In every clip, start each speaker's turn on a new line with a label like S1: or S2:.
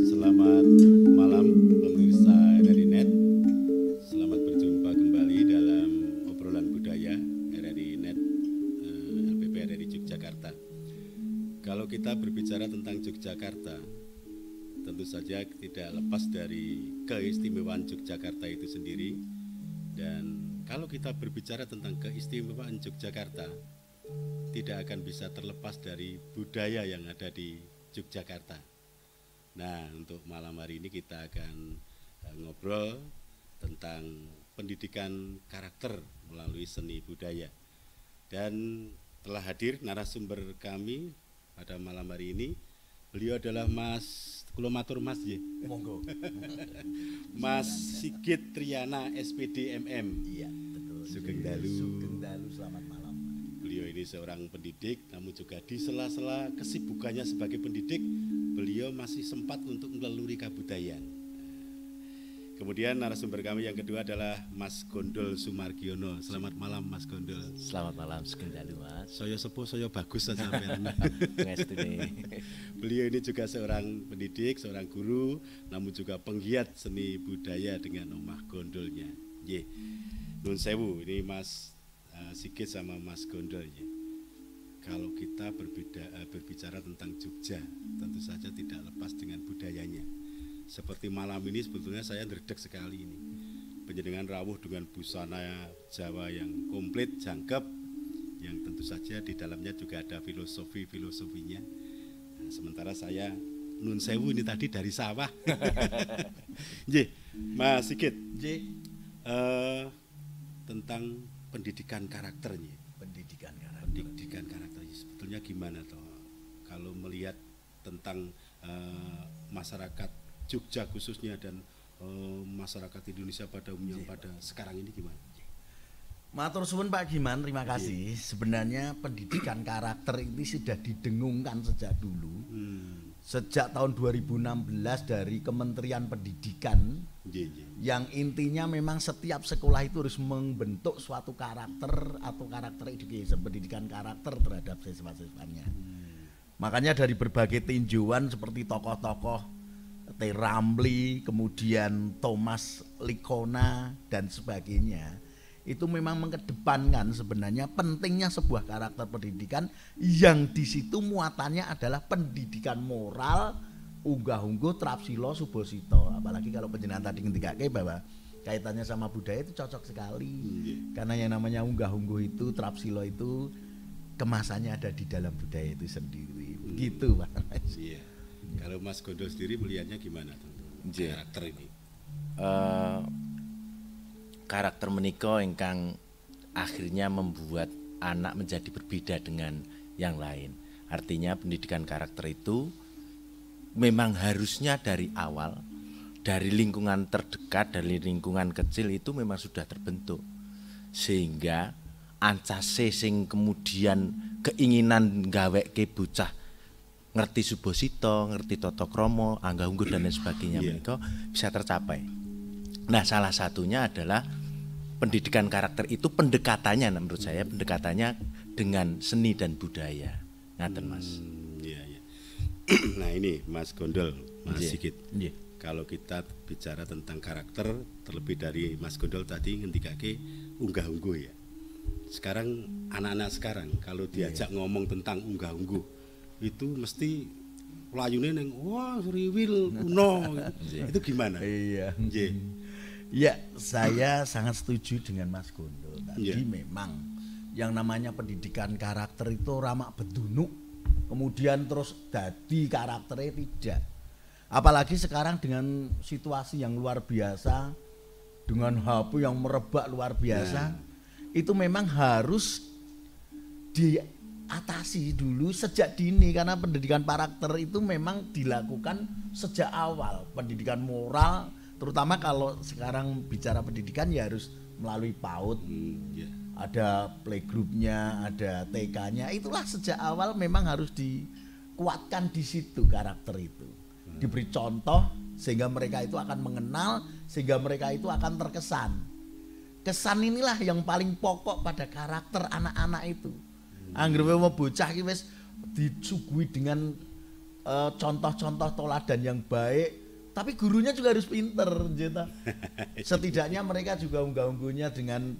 S1: Selamat malam pemirsa RRI Net. Selamat berjumpa kembali dalam obrolan budaya RRI Net LPP RRI Yogyakarta. Kalau kita berbicara tentang Yogyakarta, tentu saja tidak lepas dari keistimewaan Yogyakarta itu sendiri. Dan kalau kita berbicara tentang keistimewaan Yogyakarta, tidak akan bisa terlepas dari budaya yang ada di Yogyakarta. Nah, untuk malam hari ini kita akan ngobrol tentang pendidikan karakter melalui seni budaya. Dan telah hadir narasumber kami pada malam hari ini. Beliau adalah Mas, kula matur Mas ya.
S2: Monggo.
S1: Mas Sigit Triana SPD MM.
S2: Iya, betul.
S1: Sugeng Dalu.
S2: Sugeng Dalu, selamat malam.
S1: Beliau ini seorang pendidik, namun juga di sela-sela kesibukannya sebagai pendidik, beliau masih sempat untuk meleluri kabudayaan. Kemudian narasumber kami yang kedua adalah Mas Gondol Sumargiono. Selamat malam Mas Gondol.
S3: Selamat malam, Sugeng Dalu Mas.
S1: Saya sepuh, saya bagus saja sampean. Beliau ini juga seorang pendidik, seorang guru, namun juga penggiat seni budaya dengan omah gondolnya. Nggih. Nun sewu, ini Mas Sigit sama Mas Gondol ya. Kalau kita berbicara tentang Jogja, tentu saja tidak lepas dengan budayanya. Seperti malam ini sebetulnya saya ndredeg sekali ini. Panjenengan rawuh dengan busana Jawa yang komplit, jangkep, yang tentu saja di dalamnya juga ada filosofinya. Nah, sementara saya nun sewu ini tadi dari sawah. Nggih, Mas Sigit.
S2: Nggih.
S1: Tentang pendidikan karakternya. Pendidikan karakternya sebetulnya gimana toh? Kalau melihat tentang masyarakat Jogja khususnya dan masyarakat Indonesia pada umumnya pada sekarang ini gimana?
S2: Matur suwun Pak Giman, terima kasih. Sebenarnya pendidikan karakter ini sudah didengungkan sejak dulu. Sejak tahun 2016 dari Kementerian Pendidikan. Yang intinya memang setiap sekolah itu harus membentuk suatu karakter atau karakter education, pendidikan karakter terhadap siswa-siswanya. Makanya dari berbagai tinjauan seperti tokoh-tokoh T. Ramli, kemudian Thomas Likona dan sebagainya, itu memang mengedepankan sebenarnya pentingnya sebuah karakter pendidikan yang di situ muatannya adalah pendidikan moral, unggah-ungguh, trapsilo, subosito. Apalagi kalau penjenengan tadi ngendikake bahwa kaitannya sama budaya itu cocok sekali. Karena yang namanya unggah-ungguh itu, trapsilo itu kemasannya ada di dalam budaya itu sendiri. Begitu Pak.
S1: Iya. Kalau Mas Gondol sendiri melihatnya gimana karakter ini?
S3: Karakter menika ingkang akhirnya membuat anak menjadi berbeda dengan yang lain. Artinya pendidikan karakter itu memang harusnya dari awal, dari lingkungan terdekat, dari lingkungan kecil itu memang sudah terbentuk. Sehingga ancase sing kemudian keinginan gaweke bocah ngerti subosito, ngerti tata krama, anggah ungguh dan lain sebagainya menika bisa tercapai. Nah, salah satunya adalah pendidikan karakter itu pendekatannya menurut saya pendekatannya dengan seni dan budaya. Ngaten Mas.
S1: Iya. Nah, ini Mas Gondol, Mas Sigit. Kalau kita bicara tentang karakter, terlebih dari Mas Gondol tadi ngendikake unggah-ungguh ya. Sekarang anak-anak sekarang kalau diajak ngomong tentang unggah-ungguh itu mesti layune neng wah riwil kuno itu gimana?
S2: Iya. Ya, saya sangat setuju dengan Mas Gondol. Tadi memang yang namanya pendidikan karakter itu ramak bedunuk, kemudian terus dadi karakternya tidak. Apalagi sekarang dengan situasi yang luar biasa, dengan HP yang merebak luar biasa, itu memang harus diatasi dulu sejak dini. Karena pendidikan karakter itu memang dilakukan sejak awal. Pendidikan moral, terutama kalau sekarang bicara pendidikan ya harus melalui PAUD, ada playgroupnya, ada TK-nya. Itulah sejak awal memang harus dikuatkan di situ karakter itu. Diberi contoh sehingga mereka itu akan mengenal, sehingga mereka itu akan terkesan. Kesan inilah yang paling pokok pada karakter anak-anak itu. Anggere wong bocah iki wis disuguhi dengan contoh-contoh teladan yang baik, tapi gurunya juga harus pinter, Jeta. Setidaknya mereka juga unggah-ungguhnya dengan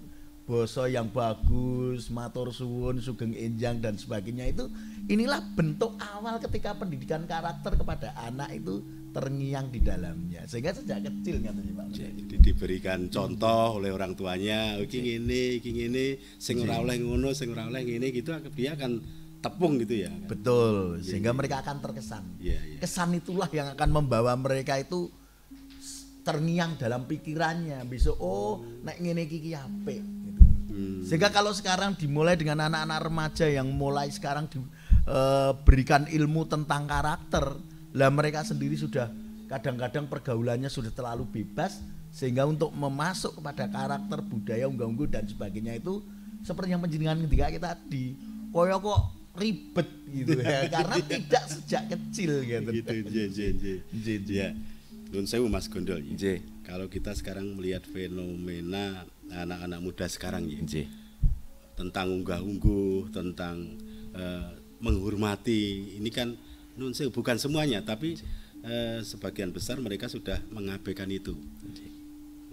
S2: basa yang bagus, matur suwun, sugeng enjang dan sebagainya itu. Inilah bentuk awal ketika pendidikan karakter kepada anak itu terngiang di dalamnya, sehingga sejak kecil katanya Pak.
S1: Jadi diberikan contoh oleh orang tuanya, iki ngene, sing ora oleh ngono, sing ora oleh ngene gitu, dia akan tepung gitu ya.
S2: Betul, sehingga mereka akan terkesan. Kesan itulah yang akan membawa mereka itu terngiang dalam pikirannya. Besok nek ngene iki apik gitu. Sehingga kalau sekarang dimulai dengan anak-anak remaja yang mulai sekarang diberikan ilmu tentang karakter, lah mereka sendiri sudah kadang-kadang pergaulannya sudah terlalu bebas, sehingga untuk memasuk kepada karakter budaya unggah-ungguh dan sebagainya itu seperti yang penjenengan ketika kita tadi koyo kok ribet gitu ya, karena tidak sejak kecil gitu.
S1: Ya. Nun sewu Mas Gondol. Kalau kita sekarang melihat fenomena anak-anak muda sekarang ya, tentang unggah-ungguh, tentang menghormati, ini kan nun sewu bukan semuanya, tapi sebagian besar mereka sudah mengabaikan itu.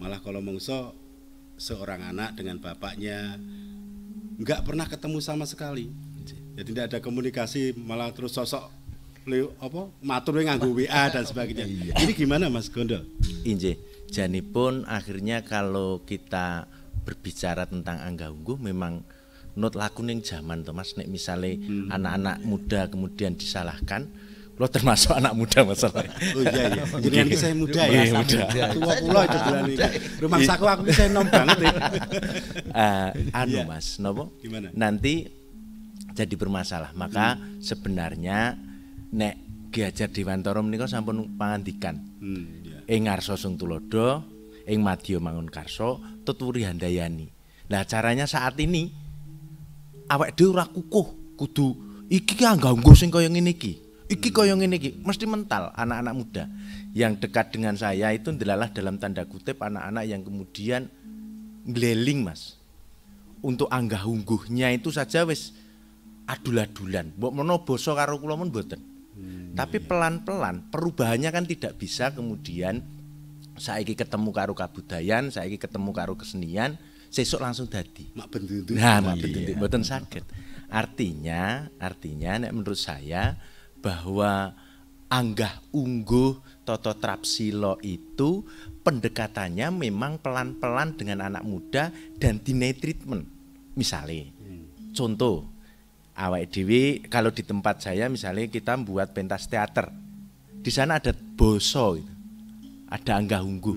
S1: Malah kalau mongso seorang anak dengan bapaknya nggak pernah ketemu sama sekali. Ya tidak ada komunikasi, malah terus sosok matur nganggo WA dan sebagainya. Ini gimana Mas Gondol?
S3: Inje, janipun akhirnya kalau kita berbicara tentang unggah-ungguh memang nut laku ning zaman to Mas, nek misale anak-anak muda kemudian disalahkan, lo termasuk anak muda masalahnya.
S1: Oh iya. Jenengan ki saya muda ya. Tua kula itu bulan iki. Rumah saku aku ki saya enom banget ya.
S3: Mas, napa?
S1: Gimana?
S3: Nanti jadi bermasalah. Maka sebenarnya nek Ki Hajar Dewantara menika sampun pangandikan. Ing ngarsa sung tulodo, ing madya mangun karsa, tuturi handayani. Nah, caranya saat ini awake dhewe ora kukuh, kudu iki ki unggah-ungguh sing kaya ngene iki. Iki kaya ngene iki, mesti mental anak-anak muda. Yang dekat dengan saya itu adalah dalam tanda kutip anak-anak yang kemudian ngleling Mas. Untuk unggah-ungguhnya itu saja wis adul-adulan. Mbok menawa basa karo kula men mboten. Tapi pelan-pelan perubahannya kan tidak bisa kemudian saiki ketemu karo kabudayan, saiki ketemu karo kesenian, sesuk langsung dadi.
S1: Mak benduntuk.
S3: Nah, mak benduntuk mboten saged. Artinya nek menurut saya bahwa unggah-ungguh Tata Trapsila itu pendekatannya memang pelan-pelan dengan anak muda dan dinai treatment. Misalnya, contoh, awake dhewe kalau di tempat saya misalnya kita membuat pentas teater, di sana ada basa, ada unggah-ungguh.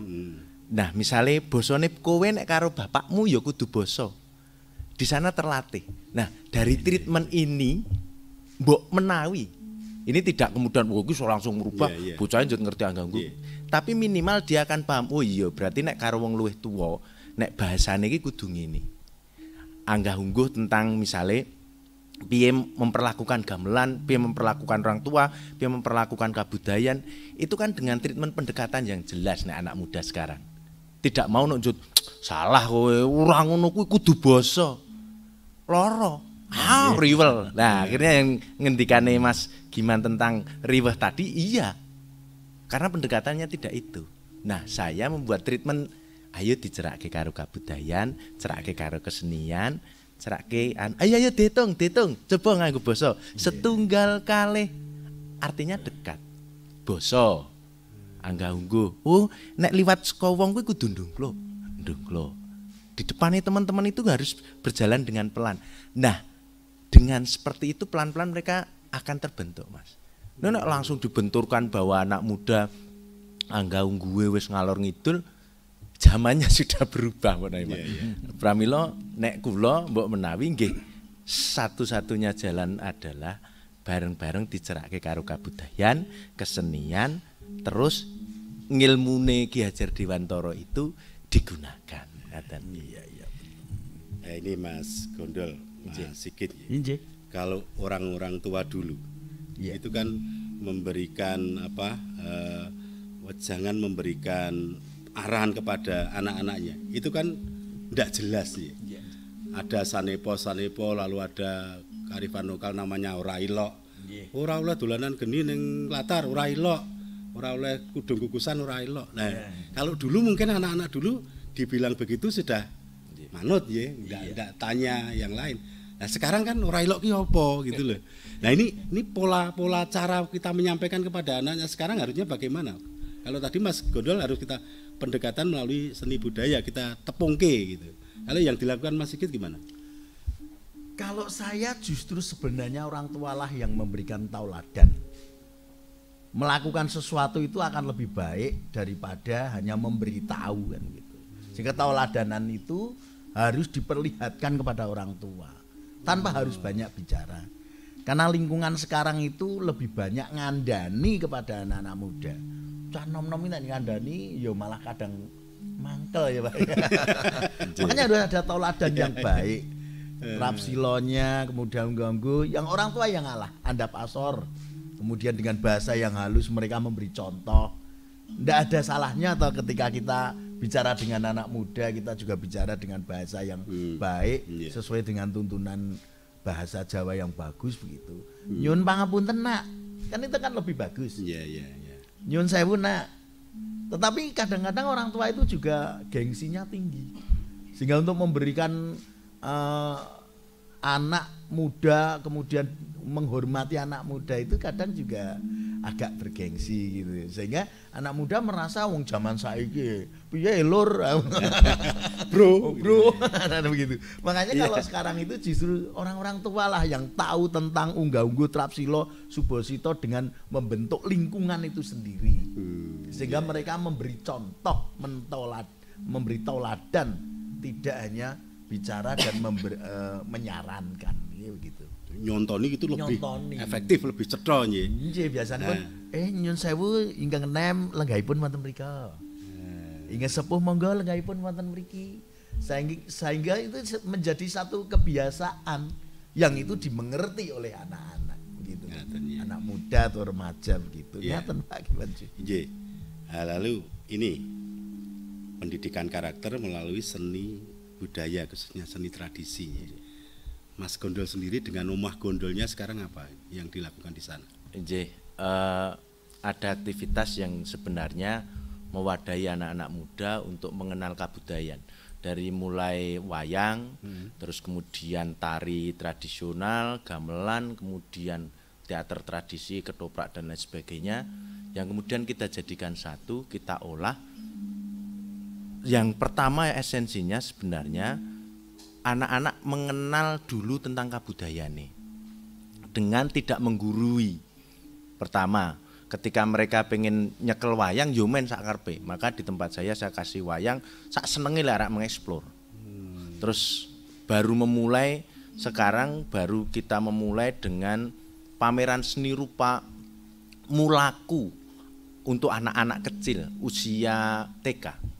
S3: Nah, misalnya bosone kowe nek karo bapakmu ya kudu basa. Di sana terlatih. Nah, dari treatment ini mbok menawi ini tidak kemudian langsung merubah bocahnya jadi ngerti unggah-ungguh. Tapi minimal dia akan paham, oh iya berarti nek karo wong luwih tuwa, nek bahasane iki kudu ngene. Unggah-ungguh tentang misalnya piye memperlakukan gamelan, piye memperlakukan orang tua, piye memperlakukan kabudayan, itu kan dengan treatment pendekatan yang jelas nek anak muda sekarang. Tidak mau nunjuk salah kowe, ora ngono kuwi kudu basa. Loro. Riwel. Nah, akhirnya yang ngendikane Mas Giman tentang riweh tadi iya. Karena pendekatannya tidak itu. Nah, saya membuat treatment ayo dicerake karo kabudayan, cerake karo kesenian, cerake ayo ditung, coba nganggo basa. Setunggal kalih artinya dekat. Basa. Unggah-ungguh. Oh, nek liwat saka wong kuwi kudu ndungklo. Di depannya teman-teman itu harus berjalan dengan pelan. Nah, dengan seperti itu pelan-pelan mereka akan terbentuk, Mas. Nek langsung dibenturkan bahwa anak muda unggah-ungguhe wis ngalor ngidul, zamannya sudah berubah, Mbak Naiman. Pramila nek kula mbok menawi nggih satu-satunya jalan adalah bareng-bareng dicerake karo kabudayan, kesenian, terus ngilmune Ki Hajar Dewantara itu digunakan. Iya.
S1: Nah, ini Mas Gondol, Mas Sigit.
S2: Injih.
S1: Kalau orang-orang tua dulu, itu kan memberikan jangan memberikan arahan kepada anak-anaknya. Itu kan tidak jelas ya. Ada sanepo, lalu ada kearifan lokal namanya ora ilok. Ora oleh dolanan geni ning latar, ora elok. Ora oleh kudung kukusan, ora elok. Nah, kalau dulu mungkin anak-anak dulu dibilang begitu sudah manut ya, enggak tanya yang lain. Nah, sekarang kan ora elok ki apa gitu loh. Nah, ini pola cara kita menyampaikan kepada anaknya sekarang harusnya bagaimana? Kalau tadi Mas Gondol harus kita pendekatan melalui seni budaya, kita tepungke gitu. Kalau yang dilakukan Mas Sigit gimana?
S2: Kalau saya justru sebenarnya orang tualah yang memberikan tauladan. Melakukan sesuatu itu akan lebih baik daripada hanya memberitahu kan gitu. Sehingga tauladanan itu harus diperlihatkan kepada orang tua tanpa harus banyak bicara. Karena lingkungan sekarang itu lebih banyak ngandani kepada anak-anak muda. Cah nom-nom ini ngandani ya malah kadang mangkel ya Pak. Makanya harus ada tauladan yang baik. Rapsilonya kemudian ganggu yang orang tua yang ngalah andap asor, kemudian dengan bahasa yang halus mereka memberi contoh. Tidak ada salahnya atau ketika kita bicara dengan anak muda kita juga bicara dengan bahasa yang baik sesuai dengan tuntunan bahasa Jawa yang bagus begitu. Nyun pangapunten nak, kan itu kan lebih bagus. Nyun sewu nak. Tetapi kadang-kadang orang tua itu juga gengsinya tinggi, sehingga untuk memberikan anak muda kemudian menghormati anak muda itu kadang juga agak bergengsi gitu, sehingga anak muda merasa wong zaman saiki piye lur bro begitu. Makanya kalau sekarang itu justru orang-orang tua lah yang tahu tentang unggah-ungguh Trapsilo Subosito dengan membentuk lingkungan itu sendiri, sehingga mereka memberi contoh, memberi tauladan, tidak hanya bicara dan menyarankan begitu.
S1: Nyontoni itu lebih efektif, lebih cetha nggih.
S2: Nggih, biasane pun nyun sewu ingkang enem lenggahipun wonten mriku. Ingkang sepuh monggo lenggahipun wonten mriki. Sehingga itu menjadi satu kebiasaan yang itu dimengerti oleh anak-anak begitu. Anak muda atau remaja begitu. Ngaten Pak Kiwanci.
S1: Nggih. Lalu ini pendidikan karakter melalui seni budaya, khususnya seni tradisi. Mas Gondol sendiri dengan Omah Gondolnya sekarang apa yang dilakukan di sana?
S3: Ada aktivitas yang sebenarnya mewadahi anak-anak muda untuk mengenal kebudayaan. Dari mulai wayang, terus kemudian tari tradisional, gamelan, kemudian teater tradisi, ketoprak dan lain sebagainya, yang kemudian kita jadikan satu, kita olah. Yang pertama esensinya sebenarnya anak-anak mengenal dulu tentang kebudayaan dengan tidak menggurui. Pertama, ketika mereka pengen nyekel wayang, yo men sak karepe. Maka di tempat saya kasih wayang sak senenge lah mengeksplor. Terus baru memulai sekarang baru kita memulai dengan pameran seni rupa mulaku untuk anak-anak kecil usia TK.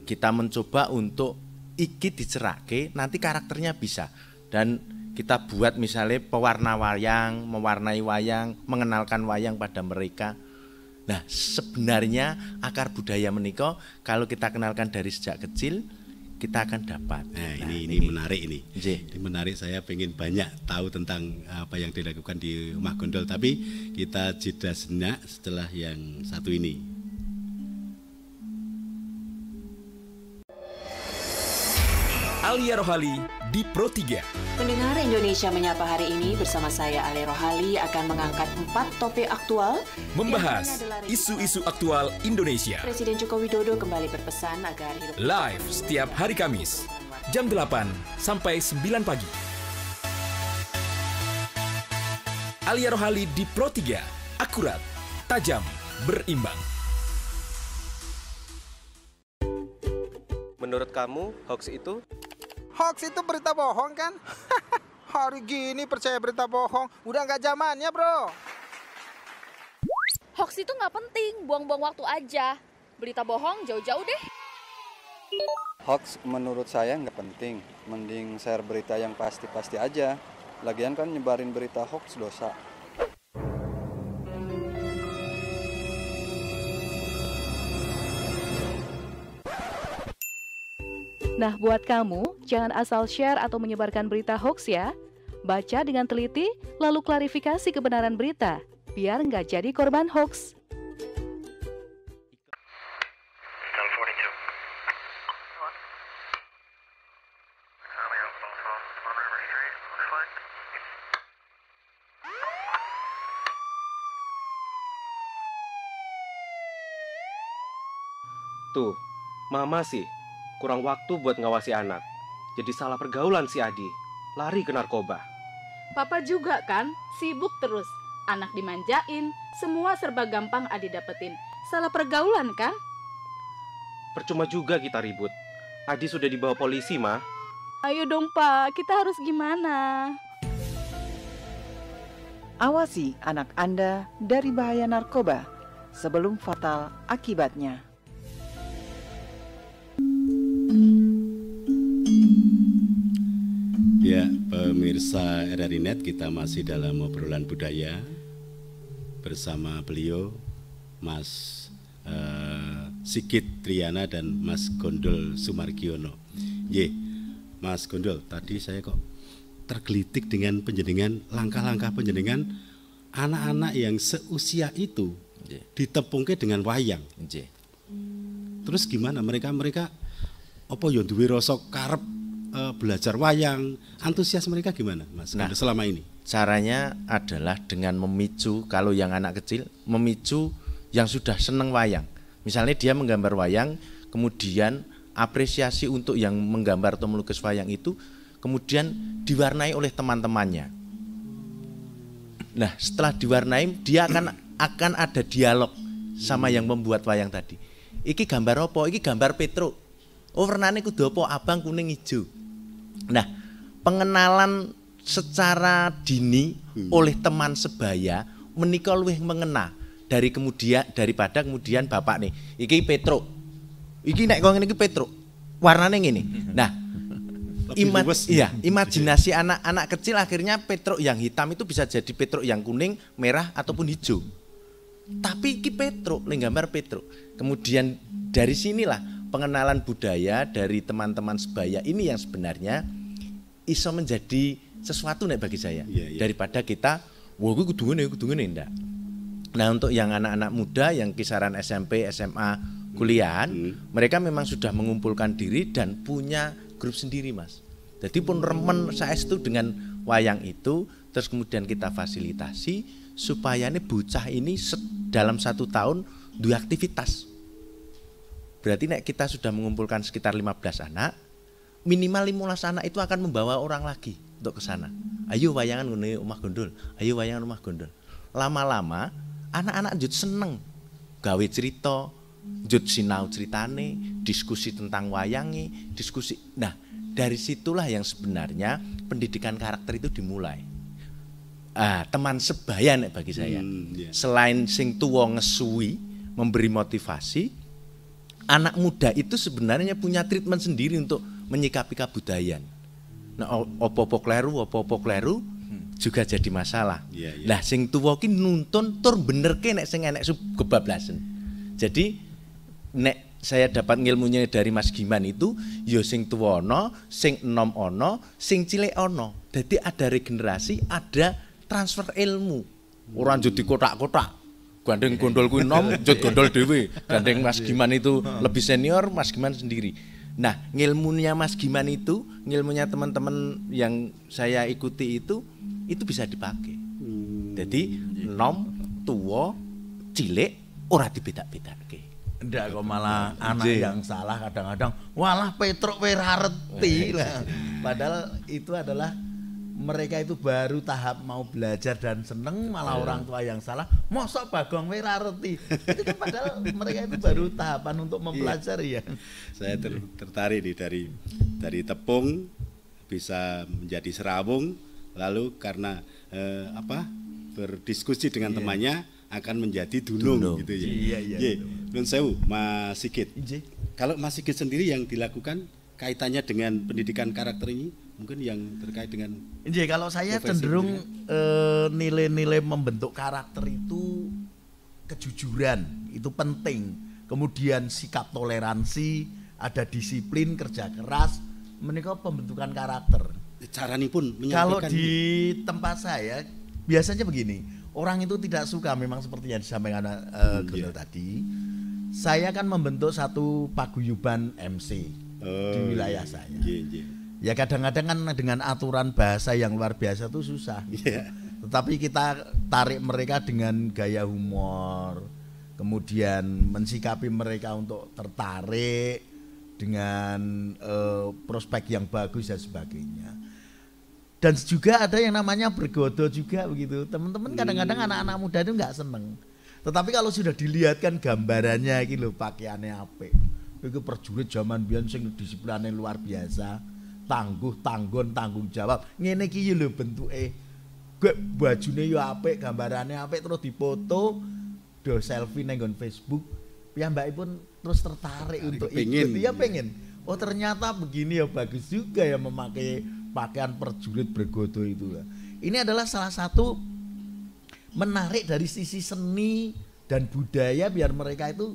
S3: Kita mencoba untuk iki dicerake, nanti karakternya bisa. Dan kita buat misalnya pewarna wayang, mewarnai wayang, mengenalkan wayang pada mereka. Nah, sebenarnya akar budaya menika kalau kita kenalkan dari sejak kecil, kita akan dapat.
S1: Nah, ini menarik ini. Ini menarik, saya pengen banyak tahu tentang apa yang dilakukan di Omah Gondol, tapi kita jeda sejenak setelah yang satu ini.
S4: Alia Rohali di Pro 3.
S5: Pendengar Indonesia Menyapa hari ini bersama saya Alia Rohali akan mengangkat 4 topik aktual.
S4: Membahas isu-isu aktual Indonesia.
S5: Presiden Joko Widodo kembali berpesan agar hidup
S4: live setiap hari Kamis jam 8 sampai 9 pagi. Alia Rohali di Pro 3. Akurat, tajam, berimbang.
S6: Menurut kamu hoax itu?
S7: Hoax itu berita bohong kan? Hari gini percaya berita bohong, udah nggak zamannya bro.
S8: Hoax itu nggak penting, buang-buang waktu aja. Berita bohong jauh-jauh deh.
S9: Hoax menurut saya nggak penting, mending share berita yang pasti-pasti aja. Lagian kan nyebarin berita hoax dosa.
S10: Nah, buat kamu, jangan asal share atau menyebarkan berita hoax ya. Baca dengan teliti, lalu klarifikasi kebenaran berita, biar nggak jadi korban hoax.
S6: Tuh, mama sih kurang waktu buat ngawasi anak. Jadi salah pergaulan si Adi, lari ke narkoba.
S11: Papa juga kan, sibuk terus. Anak dimanjain, semua serba gampang Adi dapetin. Salah pergaulan kan?
S6: Percuma juga kita ribut. Adi sudah dibawa polisi, Ma.
S11: Ayo dong Pak, kita harus gimana?
S12: Awasi anak Anda dari bahaya narkoba sebelum fatal akibatnya.
S1: Ya, pemirsa RRI Net, kita masih dalam obrolan budaya bersama beliau, Mas Sigit Triana dan Mas Gondol Sumargiono. Mas Gondol, tadi saya kok tergelitik dengan penjenengan, langkah-langkah penjenengan anak-anak yang seusia itu ditepungke dengan wayang. Terus gimana mereka apa ya duwe rasa karep belajar wayang, antusias mereka gimana, Mas? Nah, selama ini
S3: caranya adalah dengan memicu, kalau yang anak kecil memicu yang sudah seneng wayang. Misalnya dia menggambar wayang, kemudian apresiasi untuk yang menggambar atau melukis wayang itu kemudian diwarnai oleh teman-temannya. Nah, setelah diwarnai, dia akan ada dialog sama yang membuat wayang tadi. Iki gambar apa? Iki gambar Petro. Oh, warnane kudu apa? Abang, kuning, hijau. Nah, pengenalan secara dini oleh teman sebaya menika luwih mengena daripada kemudian bapak nih, iki Petro. Iki nek kok ngene iki Petro. Warnane ngene. Nah, imajinasi anak-anak kecil akhirnya Petro yang hitam itu bisa jadi Petro yang kuning, merah ataupun hijau. Tapi iki Petro, gambar Petro. Kemudian dari sinilah pengenalan budaya dari teman-teman sebaya ini yang sebenarnya iso menjadi sesuatu nek bagi saya. Daripada kita wah gue kudu ngene ndak. Nah, untuk yang anak-anak muda yang kisaran SMP, SMA, kuliahan, mereka memang sudah mengumpulkan diri dan punya grup sendiri, Mas. Jadi pun remen saestu dengan wayang itu, terus kemudian kita fasilitasi supaya nih bocah ini dalam 1 tahun dua aktivitas. Berarti nek kita sudah mengumpulkan sekitar 15 anak, minimal 15 anak itu akan membawa orang lagi untuk ke sana. Ayo wayangan ngene omah Gondol, ayo wayangan omah Gondol. Lama-lama anak-anak njut seneng gawe cerita, njut sinau ceritane, diskusi tentang wayange, diskusi. Nah, dari situlah yang sebenarnya pendidikan karakter itu dimulai. Teman sebaya nek bagi saya. Selain sing tuwa ngesuwi, memberi motivasi, anak muda itu sebenarnya punya treatment sendiri untuk menyikapi kebudayaan. Nah, opo-opo kleru juga jadi masalah. Lah sing tuwa ki nuntun tur benerke nek sing enek kebablasan. Jadi nek saya dapat ilmunya dari Mas Giman itu ya sing tuwa ana, sing enom ana, sing cilik ana. Jadi ada regenerasi, ada transfer ilmu. Ora jadi kotak-kotak. Gandeng Gondol kuwi enom, njut Gondol dhewe. Gandeng Mas Giman itu lebih senior, Mas Giman sendiri. Nah, ngilmunya Mas Giman itu, ngilmunya teman-teman yang saya ikuti itu bisa dipakai. Jadi enom, tuwa, cilik ora dibeda-bedake.
S2: Ndak kok malah anak yang salah kadang-kadang, walah Petruk we ra reti lah. Padahal itu adalah mereka itu baru tahap mau belajar dan seneng, malah orang tua yang salah, mosok Bagong we ra reti. Itu kan padahal mereka itu baru tahapan untuk mempelajari ya.
S1: Saya tertarik nih dari tepung bisa menjadi serawung, lalu karena berdiskusi dengan temannya akan menjadi dunung gitu ya. Nun sewu, Mas Sigit. Kalau Mas Sigit sendiri yang dilakukan kaitannya dengan pendidikan karakter ini, mungkin yang terkait dengan
S2: kalau saya cenderung nilai-nilai membentuk karakter itu kejujuran, itu penting. Kemudian sikap toleransi, ada disiplin, kerja keras, menika pembentukan karakter.
S1: caranipun
S2: Kalau
S1: menyampaikan?
S2: di tempat saya biasanya begini, orang itu tidak suka memang seperti yang disampaikan Gondol tadi. Saya kan membentuk satu paguyuban MC di wilayah saya. Ya kadang-kadang kan dengan aturan bahasa yang luar biasa itu susah. Tetapi kita tarik mereka dengan gaya humor, kemudian mensikapi mereka untuk tertarik dengan prospek yang bagus dan sebagainya. Dan juga ada yang namanya bergodo juga begitu. Teman-teman kadang-kadang anak-anak muda itu nggak seneng. Tetapi kalau sudah dilihatkan gambarannya gitu, pakaiannya apik. Itu prajurit zaman biyen sing disiplinane luar biasa, tangguh, tanggon, tanggung jawab. Ngene iki lho bentuke. Gue bajune yo apik, gambarane apik terus dipoto, do selfie nang Facebook. Piyambakipun terus tertarik untuk ikut. Ya pengen. Oh ternyata begini ya, bagus juga ya memakai pakaian prajurit bergodo itu. Ini adalah salah satu menarik dari sisi seni dan budaya biar mereka itu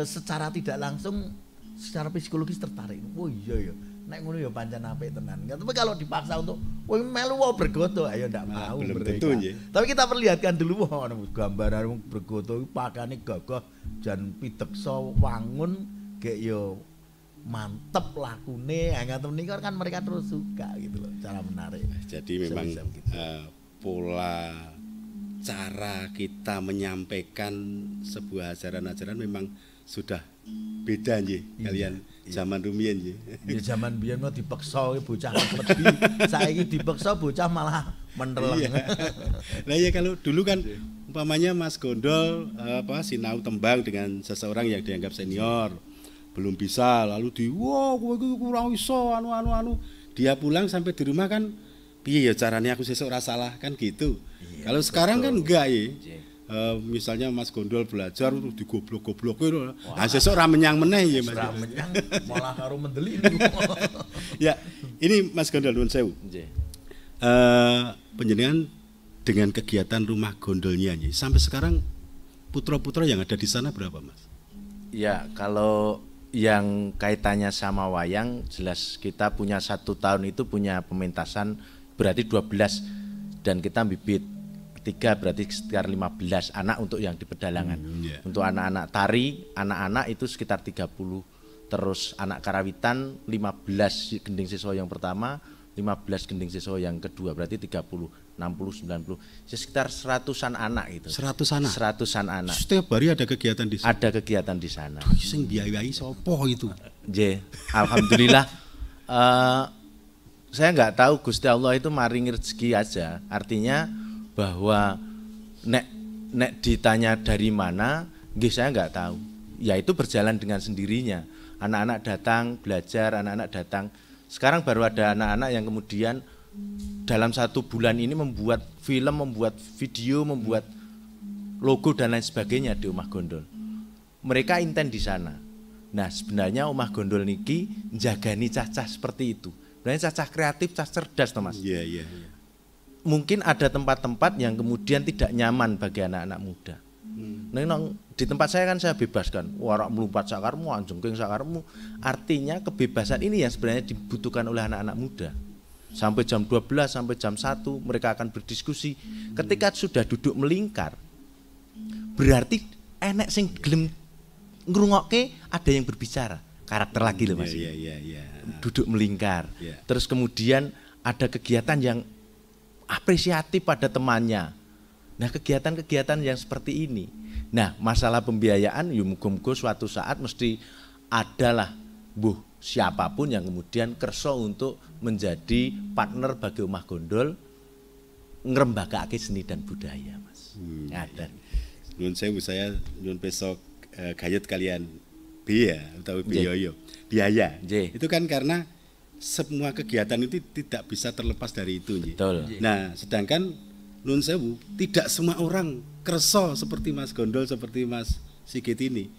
S2: secara tidak langsung secara psikologis tertarik. Oh iya ya, nek ngono ya pancen apik tenan. Tapi kalau dipaksa untuk kowe melu wae bergodo, ayo ndak mau mereka. Tapi kita perlihatkan dulu gambaran bergodo pakaiane gagah jan piteksa wangun gek yo mantep lakune. Ngaten niku kan mereka terus suka gitu loh, cara menarik.
S1: Jadi memang pola cara kita menyampaikan sebuah ajaran-ajaran memang sudah beda nggih kalian zaman rumiyin nggih. Ya
S2: zaman biyen mah dipeksa bocah wedi, saiki dipeksa bocah malah menteleng.
S1: Nah ya kalau dulu kan umpamanya Mas Gondol sinau tembang dengan seseorang yang dianggap senior, belum bisa lalu wah kowe kurang iso anu. Dia pulang sampai di rumah kan piye ya caranya aku sesuk ora salah kan gitu. Kalau sekarang kan enggak ya. Misalnya Mas Gondol belajar terus digoblok-goblokin. Nah sesuk ora menyang meneh ya Mas.
S2: Ora menyang malah karo mendeli.
S1: Ya, ini Mas Gondol nuwun sewu. Panjenengan dengan kegiatan rumah gondolnya sampai sekarang putra-putra yang ada di sana berapa Mas?
S3: Ya, kalau yang kaitannya sama wayang jelas kita punya 1 tahun itu punya pementasan berarti 12 dan kita bibit 3 berarti sekitar 15 anak untuk yang di pedalangan. Untuk anak-anak tari, anak-anak itu sekitar 30. Terus anak karawitan 15 gending siswa yang pertama, 15 gending siswa yang kedua berarti 30, 60, 90. Sekitar 100-an anak itu.
S1: 100 anak.
S3: 100-an anak.
S1: Setiap hari ada kegiatan di sana.
S3: Ada kegiatan di sana.
S1: Sing biayai sapa itu?
S3: Alhamdulillah. Saya nggak tahu Gusti Allah itu maringi rezeki aja. Artinya bahwa nek ditanya dari mana, saya nggak tahu. Ya itu berjalan dengan sendirinya. Anak-anak datang belajar, anak-anak datang. Sekarang baru ada anak-anak yang kemudian dalam 1 bulan ini membuat film, membuat video, membuat logo dan lain sebagainya di Omah Gondol. Mereka inten di sana. Nah sebenarnya Omah Gondol niki njagani cacah seperti itu. Sebenarnya cacah kreatif, cacah cerdas, Mas.
S1: Iya.
S3: Mungkin ada tempat-tempat yang kemudian tidak nyaman bagi anak-anak muda. Di tempat saya kan saya bebaskan, warak melompat sakarmu, anjengking sakarmu. Artinya kebebasan ini yang sebenarnya dibutuhkan oleh anak-anak muda. Sampai jam 12, sampai jam 1 mereka akan berdiskusi. Ketika sudah duduk melingkar, berarti enek sing gelem ngrungokke, ada yang berbicara. Karakter lagi loh Mas.
S1: Iya.
S3: Duduk melingkar. Terus kemudian ada kegiatan yang apresiatif pada temannya. Nah kegiatan-kegiatan yang seperti ini. Nah masalah pembiayaan ya muga-muga suatu saat mesti adalah siapapun yang kemudian kerso untuk menjadi partner bagi Omah Gondol ngrembakake seni dan budaya Mas. Ngaten.
S1: Nuwun sewu saya nyuwun besok gayut kalian biaya atau biaya. Itu kan karena semua kegiatan itu tidak bisa terlepas dari itu.
S3: Betul.
S1: Nah, sedangkan nun sewu tidak semua orang kerso seperti Mas Gondol, seperti Mas Sigit ini,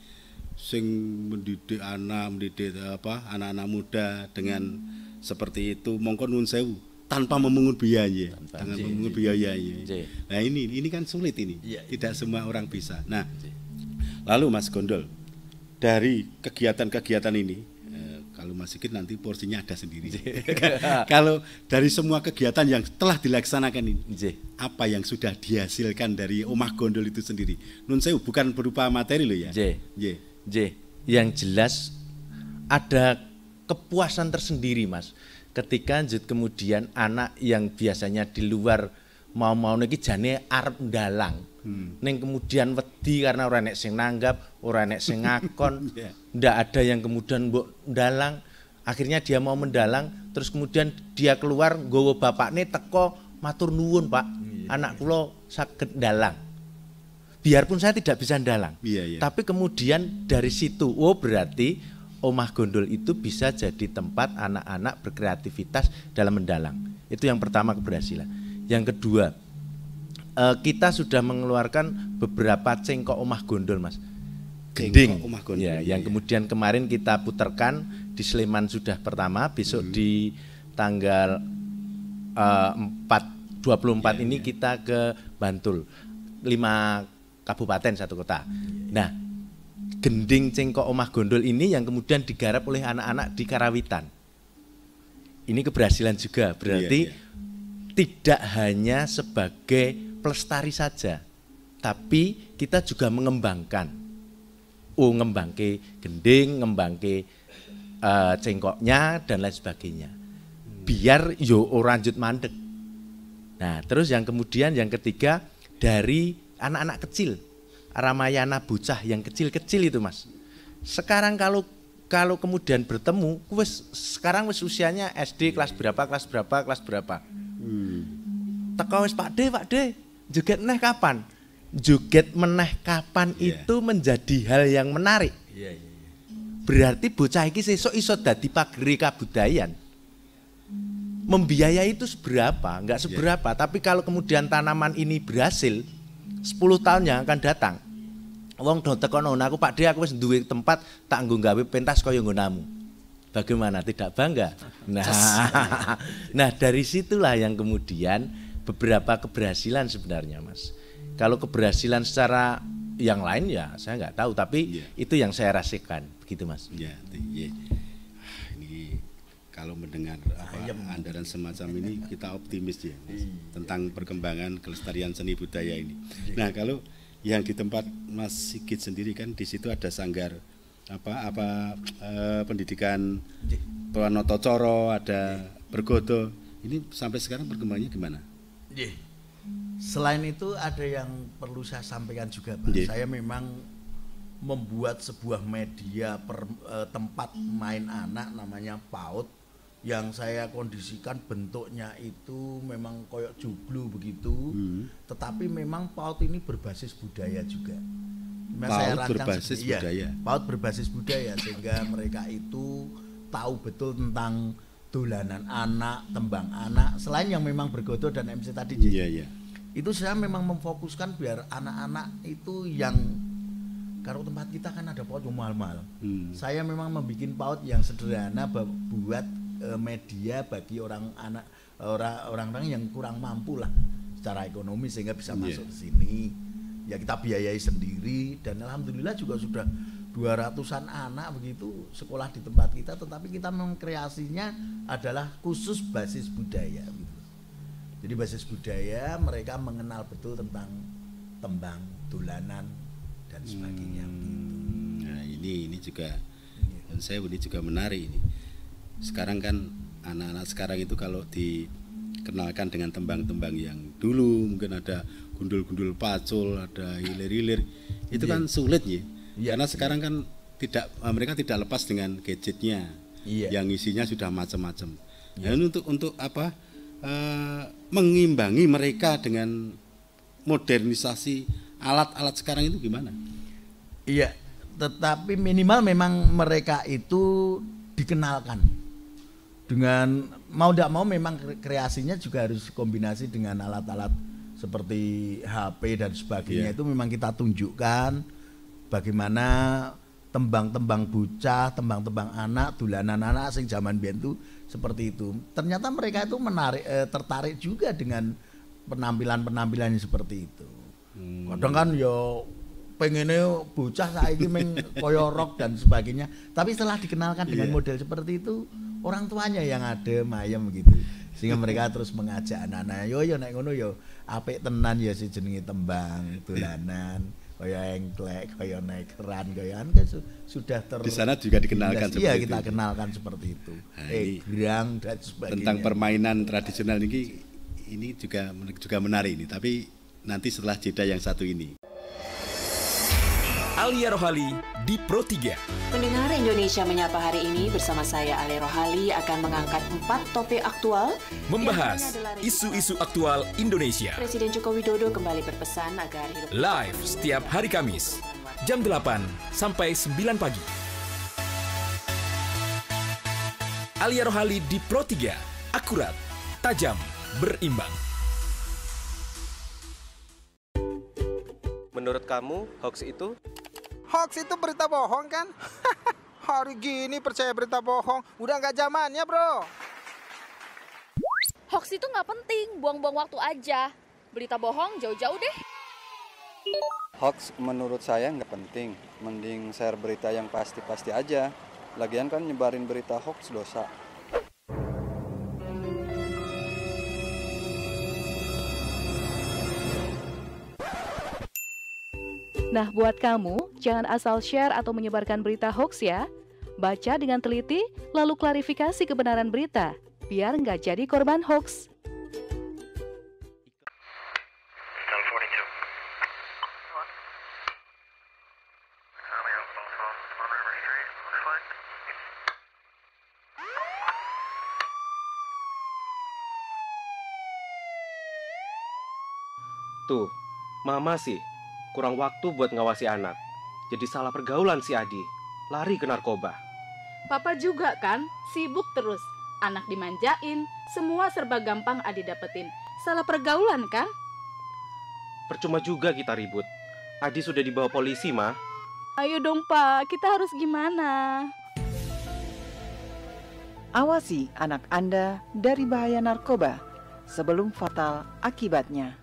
S1: sing mendidik anak-anak muda dengan seperti itu. Mongko nun sewu tanpa memungut biaya, Nah ini kan sulit ini. Tidak semua orang bisa. Nah, lalu Mas Gondol dari kegiatan-kegiatan ini. Kalau Mas Sigit nanti porsinya ada sendiri. Kalau dari semua kegiatan yang telah dilaksanakan ini, apa yang sudah dihasilkan dari Omah Gondol itu sendiri? Nun sewu, bukan berupa materi loh ya.
S3: Yang jelas ada kepuasan tersendiri Mas. Ketika kemudian anak yang biasanya di luar mau niki jane arep ndalang. Ning kemudian wedi karena ora nek sing nanggap, ora nek sing ngakon, ndak ada yang kemudian mbok ndalang. Akhirnya dia mau mendalang, terus kemudian dia keluar nggawa bapakne teko matur nuwun, Pak. Anak kula saged ndalang. Biarpun saya tidak bisa ndalang. Tapi kemudian dari situ, oh berarti Omah Gondol itu bisa jadi tempat anak-anak berkreativitas dalam mendalang. Itu yang pertama, keberhasilan. Yang kedua, kita sudah mengeluarkan beberapa cengkok Omah Gondol, Mas. Gending. Omah Gondol. Ya, yang kemudian kemarin kita putarkan di Sleman sudah pertama, besok di tanggal 24 ini kita ke Bantul. 5 kabupaten 1 kota. Nah, gending cengkok Omah Gondol ini yang kemudian digarap oleh anak-anak di Karawitan. Ini keberhasilan juga, berarti tidak hanya sebagai pelestari saja, tapi kita juga mengembangkan. Ngembangke gending, ngembangke cengkoknya dan lain sebagainya. Biar yo ora lanjut mandek. Nah, terus yang kemudian yang ketiga dari anak-anak kecil, Ramayana bocah yang kecil-kecil itu, Mas. Sekarang kalau kemudian bertemu, sekarang wis usianya SD kelas berapa, teko wis Pak D, joget meneh kapan? Joget meneh kapan itu menjadi hal yang menarik. Berarti bocah iki sesuk iso dadi pageri kabudayan. Membiayai itu seberapa? Enggak seberapa, tapi kalau kemudian tanaman ini berhasil, 10 tahun yang akan datang, wong do tekono, aku Pak D, aku wis duwe tempat tak nggo gawe pentas kaya nggonamu. Bagaimana, tidak bangga? Nah, dari situlah yang kemudian beberapa keberhasilan sebenarnya, Mas. Kalau keberhasilan secara yang lain ya saya nggak tahu, tapi itu yang saya rasakan, begitu, Mas.
S1: Ini kalau mendengar andaran semacam ini kita optimis ya, Mas, tentang perkembangan kelestarian seni budaya ini. Nah, kalau yang di tempat Mas Sigit sendiri kan di situ ada sanggar pendidikan Pranoto Coro, ada Bergodo. Ini sampai sekarang perkembangannya gimana?
S2: Selain itu ada yang perlu saya sampaikan juga, Pak. Saya memang membuat sebuah media tempat main anak namanya PAUD, yang saya kondisikan bentuknya itu memang koyok joglo begitu, tetapi memang PAUD ini berbasis budaya juga.
S1: PAUD berbasis budaya.
S2: PAUD berbasis budaya, sehingga mereka itu tahu betul tentang dolanan anak, tembang anak. Selain yang memang Bergodo dan MC tadi, itu saya memang memfokuskan biar anak-anak itu yang, kalau tempat kita kan ada PAUD yang mahal-mahal. Saya memang membuat PAUD yang sederhana buat media bagi orang-orang yang kurang mampu lah secara ekonomi, sehingga bisa masuk ke sini. Ya kita biayai sendiri, dan alhamdulillah juga sudah 200-an anak begitu sekolah di tempat kita, tetapi kita mengkreasinya adalah khusus basis budaya gitu. Jadi basis budaya, mereka mengenal betul tentang tembang, dolanan dan sebagainya.
S1: Nah, ini juga dan saya ini juga menarik ini. Sekarang kan anak-anak sekarang itu kalau dikenalkan dengan tembang-tembang yang dulu mungkin ada gundul-gundul pacul, ada hilir-hilir, itu kan sulit ya. Karena sekarang kan mereka tidak lepas dengan gadgetnya, yang isinya sudah macam-macam. Nah, ini untuk apa? Mengimbangi mereka dengan modernisasi alat-alat sekarang itu gimana?
S2: Iya, tetapi minimal memang mereka itu dikenalkan dengan mau tidak mau, memang kreasinya juga harus kombinasi dengan alat-alat seperti HP dan sebagainya. Itu memang kita tunjukkan bagaimana tembang-tembang bocah, tembang-tembang anak, dolanan anak sing zaman biyen itu seperti itu. Ternyata mereka itu tertarik juga dengan penampilan-penampilan seperti itu. Kadang kan yo pengennya bocah saiki meng koyo rock dan sebagainya. Tapi setelah dikenalkan dengan model seperti itu, orang tuanya yang ada mayem gitu. Sehingga mereka terus mengajak anak-anak, yo nek ngono yo apik tenan ya si jenenge tembang, dolanan, kaya engklek, kaya naik keran, kaya kan sudah
S1: di sana juga dikenalkan seperti
S2: iya,
S1: itu.
S2: kita kenalkan seperti itu. Gerang dan sebagainya.
S1: Tentang permainan tradisional ini juga menarik ini, tapi nanti setelah jeda yang satu ini.
S4: Alia Rohali di Pro 3.
S5: Pendengar Indonesia Menyapa hari ini bersama saya Alia Rohali akan mengangkat 4 topik aktual.
S4: Membahas isu-isu aktual Indonesia.
S5: Presiden Joko Widodo kembali berpesan agar hidup
S4: live setiap hari Kamis jam 8 sampai 9 pagi. Alia Rohali di Pro 3. Akurat, tajam, berimbang.
S6: Menurut kamu, hoax itu?
S7: Hoax itu berita bohong kan? Hari gini percaya berita bohong, udah nggak zamannya bro.
S8: Hoax itu nggak penting, buang-buang waktu aja. Berita bohong jauh-jauh deh.
S9: Hoax menurut saya nggak penting, mending share berita yang pasti-pasti aja. Lagian kan nyebarin berita hoax dosa.
S10: Nah, buat kamu, jangan asal share atau menyebarkan berita hoax ya. Baca dengan teliti, lalu klarifikasi kebenaran berita, biar nggak jadi korban hoax.
S6: Tuh, mama sih kurang waktu buat ngawasi anak. Jadi salah pergaulan si Adi, lari ke narkoba.
S11: Papa juga kan, sibuk terus. Anak dimanjain, semua serba gampang Adi dapetin. Salah pergaulan kan?
S6: Percuma juga kita ribut. Adi sudah dibawa polisi, Ma.
S11: Ayo dong, Pak. Kita harus gimana?
S12: Awasi anak Anda dari bahaya narkoba sebelum fatal akibatnya.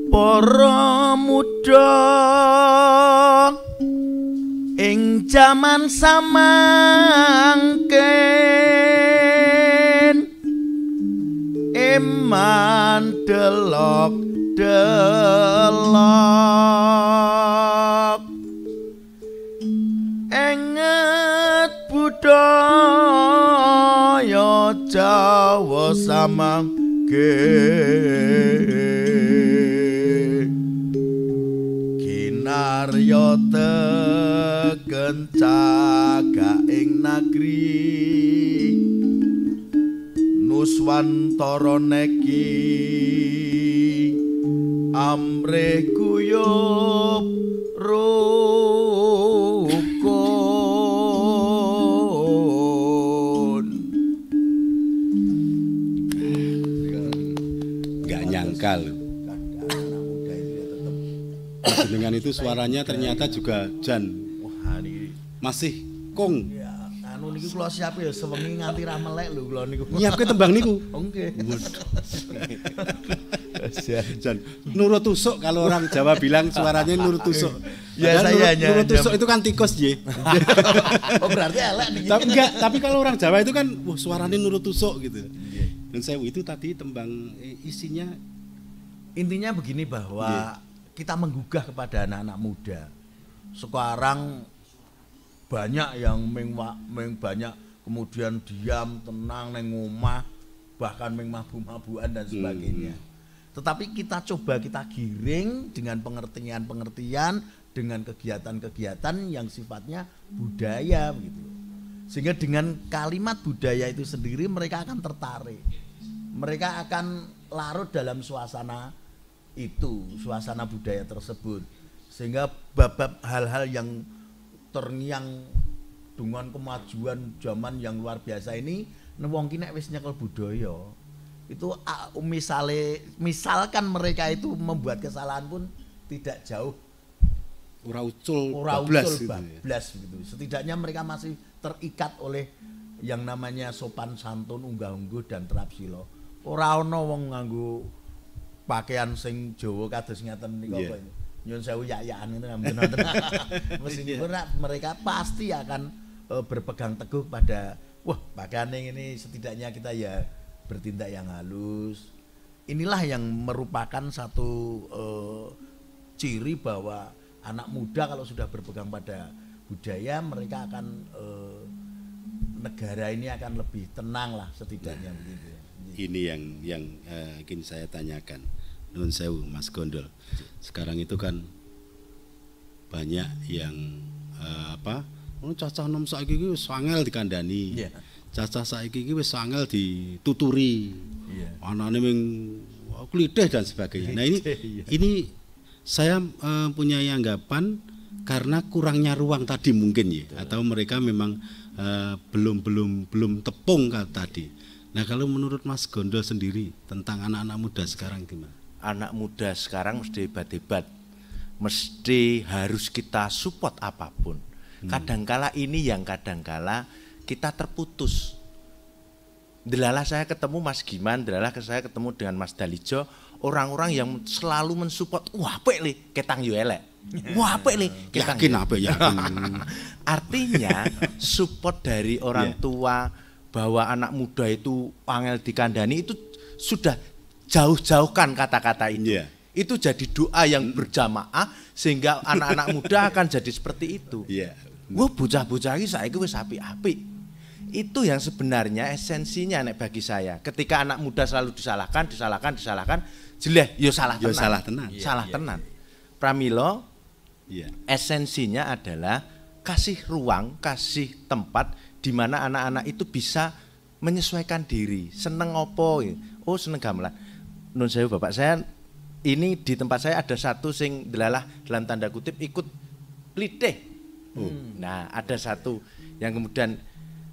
S2: Para muda ing jaman samangken eman delok enget budaya Jawa samangken Arya tegencaka ing nagri Nuswantara neki amrih guyub rukun.
S1: Gak nyangka loh. Dengan itu suaranya ternyata juga Jan.
S2: Wah, ini
S1: masih kong.
S2: Ya, anu niku kula siap ya sewengi nganti ra melek lho kula niku.
S1: Nyiapke tembang niku.
S2: Nggih.
S1: Jan, nurut tusuk kalau orang Jawa bilang suaranya nurut tusuk.
S2: Ya saya hanya
S1: nurut tusuk itu kan tikus, Ye.
S2: Oh, berarti elek nih.
S1: Tapi enggak, tapi kalau orang Jawa itu kan wah suaranya nurut tusuk gitu. Dan saya itu tadi tembang isinya
S2: intinya begini bahwa kita menggugah kepada anak-anak muda. Sekarang banyak yang banyak kemudian diam, tenang neng omah, bahkan mabuk-mabukan dan sebagainya. Tetapi kita coba kita giring dengan pengertian-pengertian, dengan kegiatan-kegiatan yang sifatnya budaya gitu. Sehingga dengan kalimat budaya itu sendiri mereka akan tertarik. Mereka akan larut dalam suasana itu, suasana budaya tersebut, sehingga bab-bab hal-hal yang terngiang dengan kemajuan zaman yang luar biasa ini wong ki nek wis nyekel budaya itu misalkan mereka itu membuat kesalahan pun tidak jauh
S1: ora ucul bablas
S2: gitu. Setidaknya mereka masih terikat oleh yang namanya sopan santun, unggah-ungguh dan terapsila. Ora ana wong nganggo pakaian sing Jawa kados ngeten niku apa ini. Nyun sewu yak-yakan itu mboten. Meskipun mereka pasti akan berpegang teguh pada wah pakaian ini setidaknya kita ya bertindak yang halus. Inilah yang merupakan satu ciri bahwa anak muda kalau sudah berpegang pada budaya mereka akan negara ini akan lebih tenang lah setidaknya begitu.
S1: Ini yang ingin saya tanyakan. Nun sewu Mas Gondol. Sekarang itu kan banyak yang cacah nom saiki iki wis angel dikandani. Cacah saiki iki wis angel dituturi. Anane ming klithih dan sebagainya. Nah ini saya punya anggapan karena kurangnya ruang tadi mungkin ya, atau mereka memang belum tepung tadi. Nah kalau menurut Mas Gondol sendiri tentang anak-anak muda sekarang gimana?
S3: Anak muda sekarang mesti hebat-hebat, mesti harus kita support apapun. Kadangkala ini yang kadangkala kita terputus. Delalah saya ketemu Mas Giman, delalah saya ketemu dengan Mas Dalijo, orang-orang yang selalu mensupport. Wah, apik li, ketang yo elek. Wah, apik li, ketang
S1: yakin apik yakin.
S3: Artinya support dari orang tua bahwa anak muda itu angel dikandani itu sudah jauh-jauhkan kata-kata itu. Itu jadi doa yang berjamaah sehingga anak-anak muda akan jadi seperti itu. Wah, bocah-bocah iki saiki wis apik-apik. Itu yang sebenarnya esensinya nek bagi saya. Ketika anak muda selalu disalahkan, jeleh yo salah tenan. Salah tenan. Pramila esensinya adalah kasih ruang, kasih tempat di mana anak-anak itu bisa menyesuaikan diri. Seneng opo? Oh, seneng gamelan. Nun sewu Bapak, saya ini di tempat saya ada satu sing delalah dalam tanda kutip ikut plitih. Nah, ada satu yang kemudian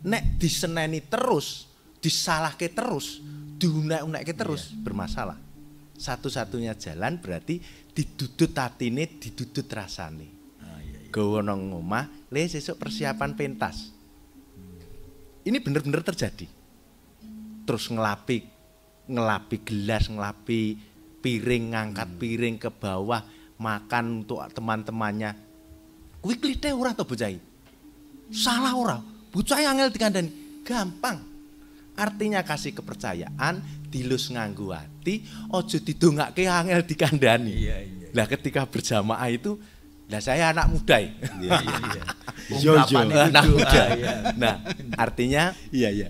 S3: nek diseneni terus, disalahke terus, diunek-unekke terus bermasalah. Satu-satunya jalan berarti didudut atine, didudut rasane. Gawa nang omah, le sesuk persiapan pentas. Ini benar-benar terjadi. Terus ngelapi gelas, ngelapi piring, ngangkat piring ke bawah, makan untuk teman-temannya. Kuwi klithih ora to bocah? Salah ora? Bocah angel dikandani, gampang. Artinya kasih kepercayaan, dilus nganggo ati, aja didongake angel dikandani. Lah ketika berjamaah itu, lah saya anak muda ya. Anak muda. Nah, artinya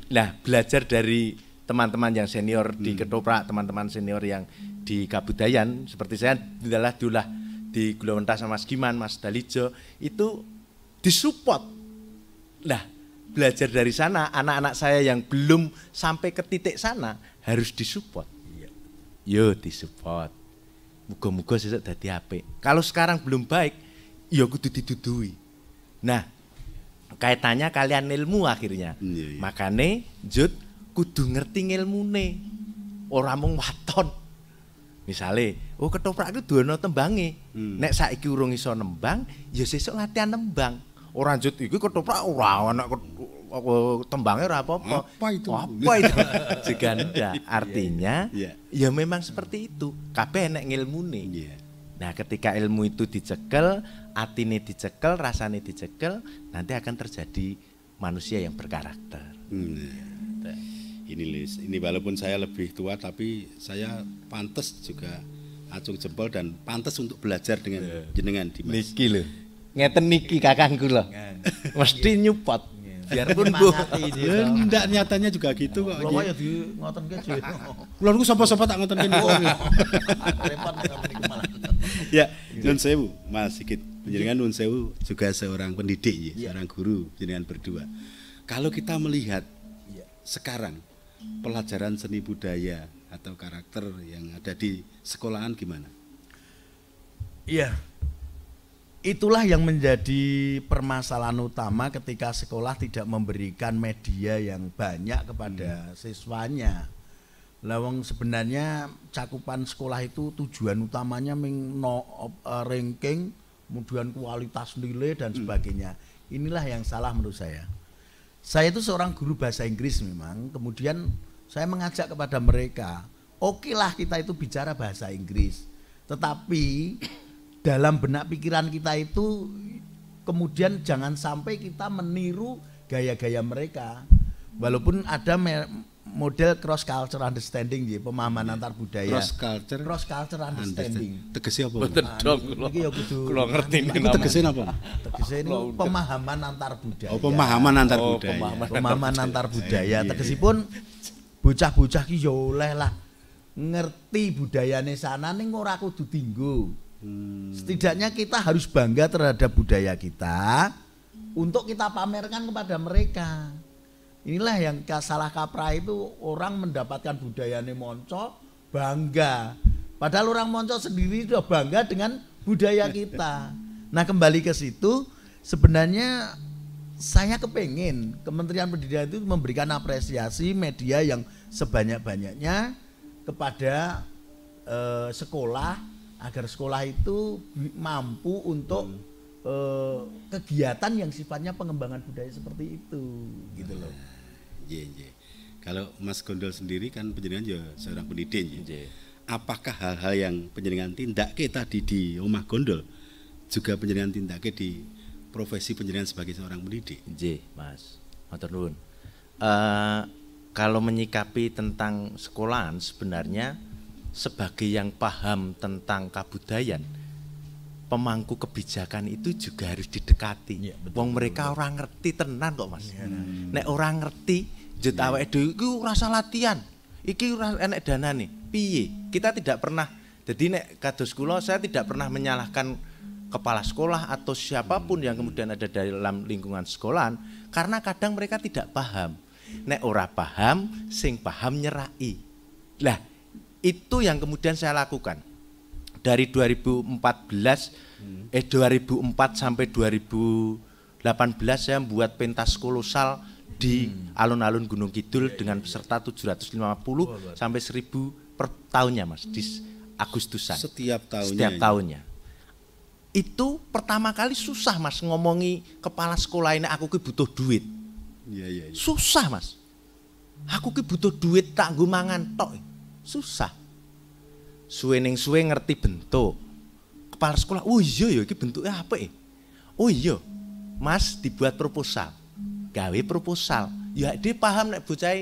S3: nah belajar dari teman-teman yang senior di Ketoprak, teman-teman senior yang di Kabudayan seperti saya adalah di Gulawentas sama Mas Giman, Mas Dalijo itu disupport. Nah, belajar dari sana, anak-anak saya yang belum sampai ke titik sana harus disupport. Yo disupport. Muga-muga sesuk dadi apik. Kalau sekarang belum baik, ya kudu didudui. Nah, kaitannya kalian ilmu akhirnya. Makane Jud kudu ngerti ilmune. Ora mung waton. Misale, oh Ketoprak itu duwe tembange. Nek saiki urung iso nembang, ya sesuk latihan nembang. Ora Jud iki Ketoprak ora ana tembangnya ora apa-apa. Apa itu? Juga ndak. Artinya ya memang seperti itu. Kabeh enek ngilmune. Nah, ketika ilmu itu dicekel, atine dicekel, rasane dicekel, nanti akan terjadi manusia yang berkarakter.
S1: Ini walaupun saya lebih tua tapi saya pantas juga acung jempol dan pantas untuk belajar dengan jenengan Dimas.
S3: Niki lho. Ngeten niki kakangku lho. Mesti nyupport. Biarpun Bu.
S1: Ndak nyatanya juga gitu kok.
S2: Lho ya di ngoten ke.
S1: Kula niku sapa-sapa tak ngoten kene.
S2: Repot niku malah.
S1: Ya, nun sewu Mas Sigit. Jenengan nun sewu juga seorang pendidik ya, seorang guru jenengan berdua. Kalau kita melihat sekarang pelajaran seni budaya atau karakter yang ada di sekolahan gimana?
S2: Iya. Itulah yang menjadi permasalahan utama ketika sekolah tidak memberikan media yang banyak kepada siswanya. Lawang sebenarnya cakupan sekolah itu tujuan utamanya ranking, kemudian kualitas nilai dan sebagainya. Inilah yang salah menurut saya. Saya itu seorang guru bahasa Inggris memang, kemudian saya mengajak kepada mereka oke lah kita itu bicara bahasa Inggris. Tetapi dalam benak pikiran kita itu kemudian jangan sampai kita meniru gaya-gaya mereka. Walaupun ada model cross culture understanding ya, pemahaman antar budaya.
S1: Cross culture
S2: understanding.
S1: Tegese apa?
S3: Betul dong, kula ngerti
S1: niku tegese napa?
S2: Tegese ini pemahaman antar budaya.
S1: Oh, pemahaman antar budaya.
S2: Pemahaman antar budaya. Tegesipun bocah-bocah ki yo oleh lah ngerti budayane sana ning ora kudu dienggo. Setidaknya kita harus bangga terhadap budaya kita untuk kita pamerkan kepada mereka. Inilah yang salah kaprah itu, orang mendapatkan budayane monco bangga. Padahal orang monco sendiri sudah bangga dengan budaya kita. Nah, kembali ke situ, sebenarnya saya kepengen Kementerian Pendidikan itu memberikan apresiasi media yang sebanyak-banyaknya kepada sekolah, agar sekolah itu mampu untuk kegiatan yang sifatnya pengembangan budaya seperti itu, gitu loh.
S1: Iya. Kalau Mas Gondol sendiri kan penjenengan juga seorang pendidik. Apakah hal-hal yang penjenengan tindakke tadi di Omah Gondol juga penjenengan tindakke di profesi penjenengan sebagai seorang pendidik?
S3: Nggih, Mas. Matur nuwun. Kalau menyikapi tentang sekolahan sebenarnya sebagai yang paham tentang kabudayaan, pemangku kebijakan itu juga harus didekati. Wong mereka orang ngerti tenan kok, Mas. Nek orang ngerti, jut awake dhewe iku ora usah latihan. Iki ora enek danane. Piye? Kita tidak pernah. Jadi nek kados kula saya tidak pernah menyalahkan kepala sekolah atau siapapun yang kemudian ada dalam lingkungan sekolahan karena kadang mereka tidak paham. Nek ora paham, sing paham nyerai. Lah, itu yang kemudian saya lakukan. Dari 2004 sampai 2018 saya membuat pentas kolosal di alun-alun Gunung Kidul dengan peserta 750 sampai 1000 per tahunnya, Mas, di Agustusan.
S1: Setiap
S3: tahunnya. Itu pertama kali susah, Mas, ngomongi kepala sekolah ini aku ki butuh duit.
S1: Iya.
S3: Susah, Mas. Aku ki butuh duit tak nggo mangan tok. Susah. Suwe ngerti bentuk. Kepala sekolah, oh iya ya iki bentuknya apa ya? Oh iya, Mas, dibuat proposal. Gawe proposal. Ya dia paham nek bocah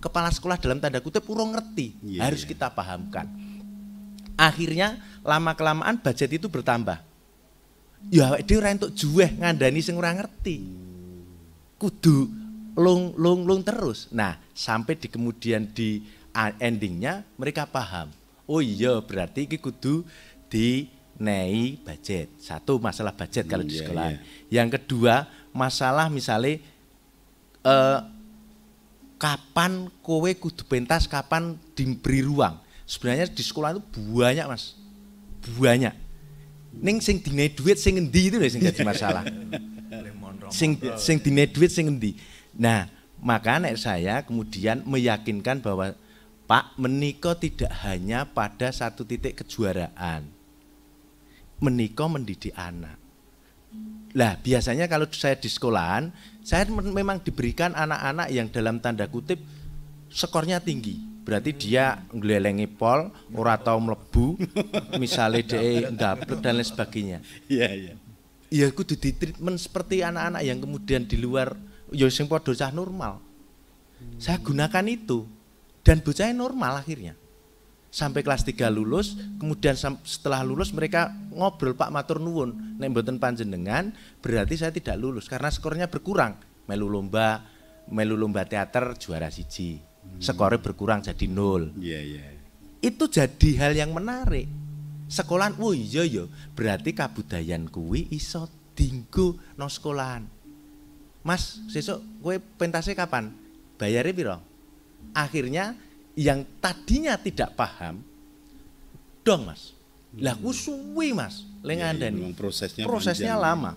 S3: kepala sekolah dalam tanda kutip urung ngerti. Harus kita pahamkan. Akhirnya lama-kelamaan budget itu bertambah. Ya dia ora entuk juweh ngandani sing ora ngerti. Kudu lung terus. Nah, sampai di kemudian di endingnya mereka paham. Oh iya, berarti iki kudu dinehi budget. Satu, masalah budget kalau di sekolah. Yang kedua, masalah misalnya kapan kowe kudu pentas, kapan diberi ruang. Sebenarnya di sekolah itu banyak, Mas. Banyak. Ning sing dinehi duit sing endi itu lho sing jadi masalah. sing dinehi duit sing endi. Nah, makanya saya kemudian meyakinkan bahwa Pak, menika tidak hanya pada satu titik kejuaraan. Menika mendidik anak. Lah, biasanya kalau saya di sekolahan, saya memang diberikan anak-anak yang dalam tanda kutip skornya tinggi. Berarti dia nglelengi pol, ora tau mlebu, misalnya dia ndapet dan lain sebagainya.
S1: Iya.
S3: Ya kudu ditreatment seperti anak-anak yang kemudian di luar ya sing padha cah normal. Saya gunakan itu. Dan bocahnya normal akhirnya. Sampai kelas 3 lulus, kemudian setelah lulus mereka ngobrol, Pak matur nuwun, nek mboten panjenengan berarti saya tidak lulus karena skornya berkurang. Melu lomba teater juara 1. Skornya berkurang jadi 0.
S1: Iya.
S3: Itu jadi hal yang menarik. Sekolahan, oh iya ya, berarti kabudayan kuwi iso dienggo nang sekolahan. Mas, sesuk kowe pentasnya kapan? Bayarnya piro? Akhirnya yang tadinya tidak paham dong, Mas. Lah ku suwi, Mas, le ngandani. Prosesnya lama.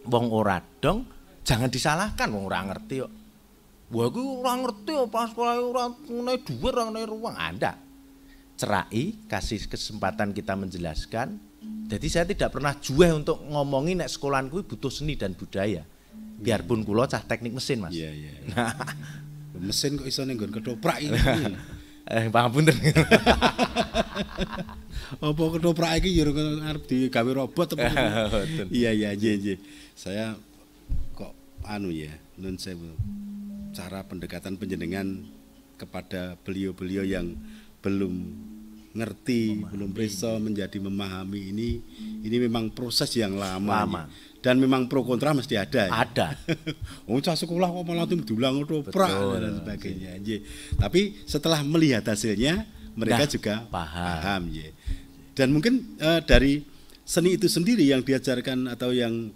S3: Wong ora dong, jangan disalahkan wong ora ngerti kok. Wah aku ora ngerti kok pas sekolah ora ngenehi dhuwit, ora ngenehi ruang. Anda cerai, kasih kesempatan kita menjelaskan. Jadi saya tidak pernah jueh untuk ngomongin nek sekolahan kuwi butuh seni dan budaya. Biarpun kula cah teknik mesin, Mas.
S1: Iya. Nah, mesin kok iso ning nggon ketoprak iki.
S3: Pangapunten.
S1: Apa ketoprak iki ya arep digawe robot apa? Iya, nggih. Saya kok anu ya, nun sewu. Cara pendekatan panjenengan kepada beliau-beliau yang belum ngerti, belum bisa menjadi memahami ini memang proses yang lama. Dan memang pro kontra mesti ada.
S3: Ada.
S1: Wong cah sekolah kok malah diulang ketoprak dan sebagainya. Tapi setelah melihat hasilnya mereka juga paham ya. Dan mungkin dari seni itu sendiri yang diajarkan atau yang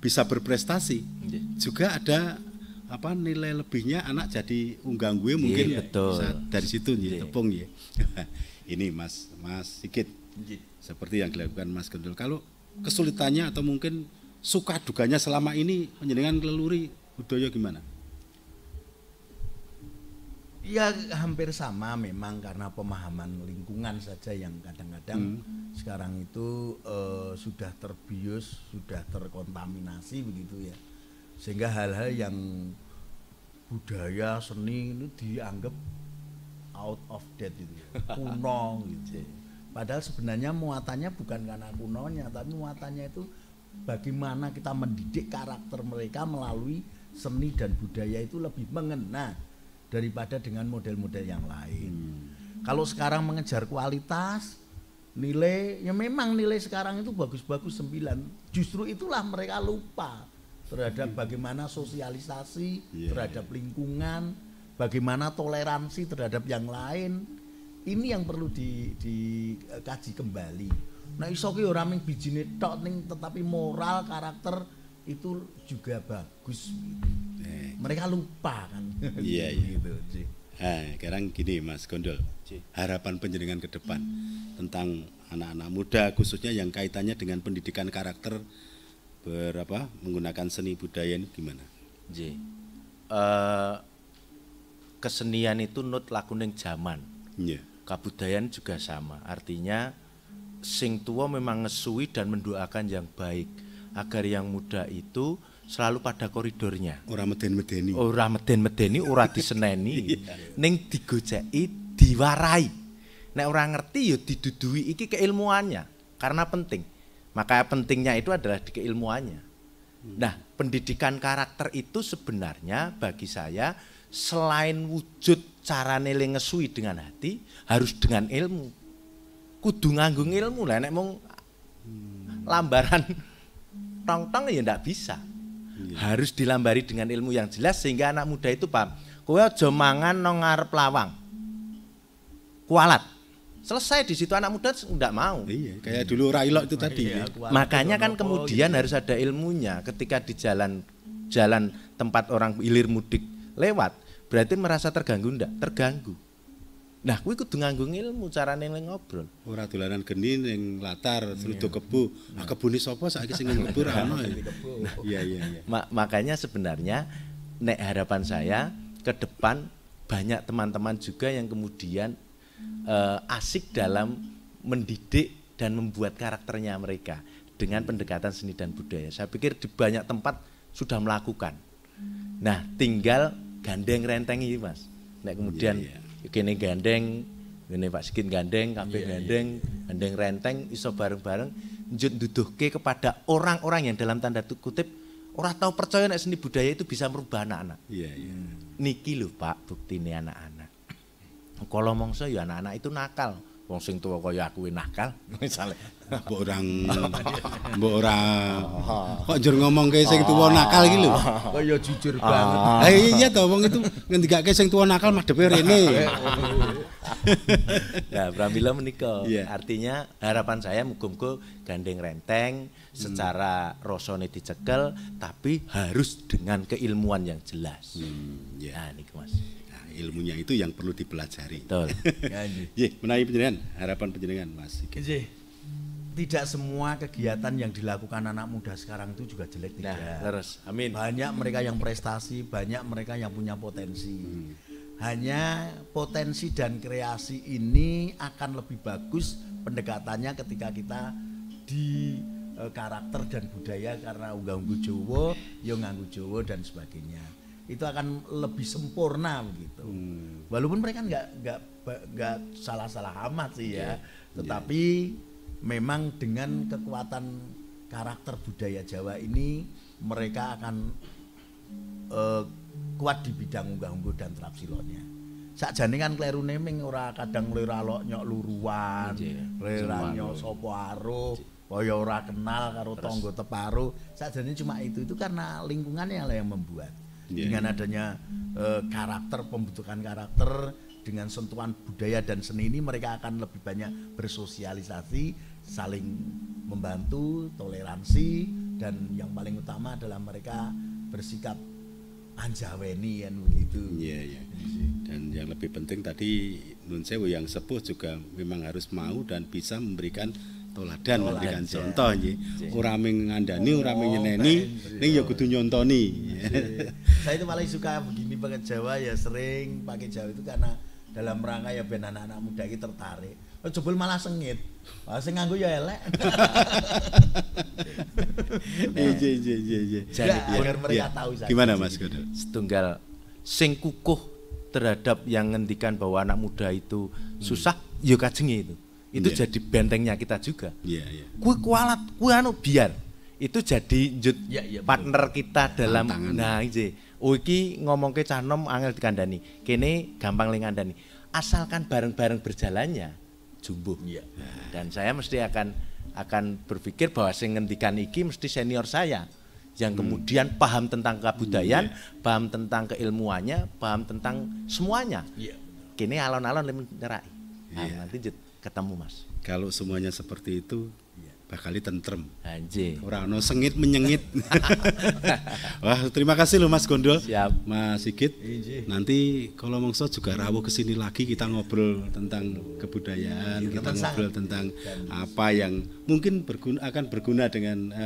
S1: bisa berprestasi juga ada nilai lebihnya anak jadi unggang gue mungkin bisa dari situ tepung ya. Ini Mas Sigit seperti yang dilakukan Mas Gendul. Kalau kesulitannya atau mungkin suka duganya selama ini panjenengan keleluri budaya gimana?
S2: Ya hampir sama memang karena pemahaman lingkungan saja yang kadang-kadang sekarang itu sudah terbius, sudah terkontaminasi begitu ya. Sehingga hal-hal yang budaya seni ini dianggap out of date itu, kuno gitu. Padahal sebenarnya muatannya bukan karena kunonya, tapi muatannya itu bagaimana kita mendidik karakter mereka melalui seni dan budaya itu lebih mengena daripada dengan model-model yang lain. Kalau sekarang mengejar kualitas, nilai, ya memang nilai sekarang itu bagus-bagus 9. Justru itulah mereka lupa terhadap bagaimana sosialisasi terhadap lingkungan, bagaimana toleransi terhadap yang lain. Ini yang perlu dikaji kembali. Nah iso ki ora mung bijine tok ning tetapi moral karakter itu juga bagus gitu. Mereka lupa kan.
S1: Iya gitu. Sekarang gini Mas Gondol. Harapan panjenengan ke depan tentang anak-anak muda khususnya yang kaitannya dengan pendidikan karakter menggunakan seni budaya ini gimana?
S3: Kesenian itu nut laku ning zaman. Kabudayaan juga sama. Artinya sing tua memang ngesui dan mendoakan yang baik agar yang muda itu selalu pada koridornya.
S1: Ora meden-medeni.
S3: Ora meden-medeni, ora diseneni, ning digojeki, diwarai. Nek ora ngerti ya didudui, iki keilmuannya karena penting. Maka pentingnya itu adalah di keilmuannya. Nah, pendidikan karakter itu sebenarnya bagi saya selain wujud carane le ngesui dengan hati, harus dengan ilmu. Kudu nganggung ilmu lah, nek mung lambaran tong-tong ya ndak bisa. Harus dilambari dengan ilmu yang jelas sehingga anak muda itu paham. Kowe aja mangan nang ngarep lawang. Kualat. Selesai di situ anak muda enggak mau.
S1: Iya, kayak dulu Railok itu tadi.
S3: Makanya kan kemudian harus ada ilmunya ketika di jalan tempat orang hilir mudik lewat, berarti merasa terganggu ndak? Terganggu. Nah, kuwi kudu nganggo ilmu carane ngobrol.
S1: Ora dolanan geni ning latar srudo kebo. Ah kebune sapa saiki sing ngebur ana. Iya.
S3: Makanya sebenarnya nek harapan saya ke depan banyak teman-teman juga yang kemudian asik dalam mendidik dan membuat karakternya mereka dengan pendekatan seni dan budaya. Saya pikir di banyak tempat sudah melakukan. Nah, tinggal gandeng rentengi Mas. Nek kemudian kene gandeng, ngene Pak Sigit gandeng, kabeh gandeng renteng iso bareng-bareng nduduhke kepada orang-orang yang dalam tanda kutip ora tahu percaya nek seni budaya itu bisa merubah anak-anak. Niki lho Pak, buktine anak-anak. Kala mangsa ya anak-anak itu nakal. Wong sing tuwa kaya aku nakal misale. Mbok ora
S1: kok njur ngomongke sing tuwa nakal iki lho.
S2: Kaya jujur banget.
S1: Ha iya to wong itu ngendikake sing tuwa nakal madhepe rene.
S3: Nah, pramila menika. Artinya harapan saya muga-muga gandeng renteng secara rasane dicekel tapi harus dengan keilmuan yang jelas. Nah, niku Mas.
S1: Ilmunya itu yang perlu dipelajari.
S3: Betul.
S1: Menawi panjenengan, harapan panjenengan Mas.
S2: Tidak semua kegiatan yang dilakukan anak muda sekarang itu juga jelek tidak.
S3: Terus, amin.
S2: Banyak mereka yang prestasi, banyak mereka yang punya potensi. Hanya potensi dan kreasi ini akan lebih bagus pendekatannya ketika kita di karakter dan budaya karena unggu Jawa, yo nganggo Jawa dan sebagainya. itu akan lebih sempurna begitu. Walaupun mereka nggak salah-salah amat sih ya, tetapi memang dengan kekuatan karakter budaya Jawa ini mereka akan kuat di bidang unggah-ungguh dan trapsilonya. Sakjane kan kleru neming ora kadang lera lok nyok luruan, lera nyok sopo aruh, kaya ora kenal karo tangga teparo. Sakjane cuma itu karena lingkungannya lah yang membuat. Dengan adanya karakter, pembentukan karakter dengan sentuhan budaya dan seni ini mereka akan lebih banyak bersosialisasi, saling membantu, toleransi, dan yang paling utama adalah mereka bersikap anjaweni kan begitu.
S1: Iya. Dan yang lebih penting tadi Nun Sewu yang sepuh juga memang harus mau dan bisa memberikan toladan, memberikan contoh nggih. Ora ming ngandani, ora ming nyeneni, ning ya kudu nyontoni.
S2: Saya itu paling suka begini pakai Jawa ya, sering pakai Jawa itu karena dalam rangka ya ben anak-anak muda iki tertarik. Jebul malah sengit. Wah sing nganggo ya elek.
S1: Iya.
S2: Jadi agar mereka tahu saja.
S1: Gimana Mas Gondol?
S3: Setunggal sing kukuh terhadap yang ngendikan bahwa anak muda itu susah, ya kajenge itu. Itu jadi bentengnya kita juga.
S1: Iya.
S3: Kuwi kualat, kuwi anu biar. Itu jadi partner kita dalam nah iki. Oh iki ngomongke cah nom angel dikandani. Kene gampang ling ngandani. Asalkan bareng-bareng berjalannya jumbuh. Dan saya mesti akan berpikir bahwa sing ngendikan iki mesti senior saya yang kemudian paham tentang kebudayaan, paham tentang keilmuannya, paham tentang semuanya. Kene alon-alon nyerai. Nanti ketemu Mas.
S1: Kalau semuanya seperti itu bakal tentrem.
S3: Anjir.
S1: Ora ono sengit menyengit. Wah, terima kasih loh Mas Gondol.
S3: Siap.
S1: Mas Sigit. Nanti kalau mongso juga rawuh kesini lagi kita ngobrol tentang kebudayaan, kita ngobrol tentang apa yang mungkin akan berguna dengan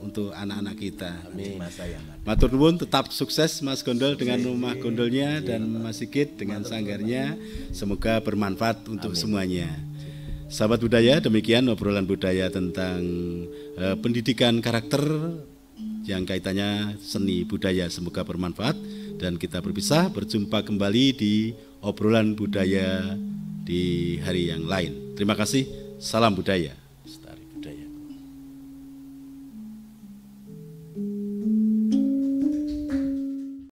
S1: untuk anak-anak kita.
S2: Amin.
S1: Matur nuwun, tetap sukses Mas Gondol dengan rumah gondolnya dan Mas Sigit dengan sanggarnya. Semoga bermanfaat untuk semuanya. Sahabat budaya, demikian obrolan budaya tentang pendidikan karakter yang kaitannya seni budaya. Semoga bermanfaat dan kita berpisah, berjumpa kembali di obrolan budaya di hari yang lain. Terima kasih, salam budaya.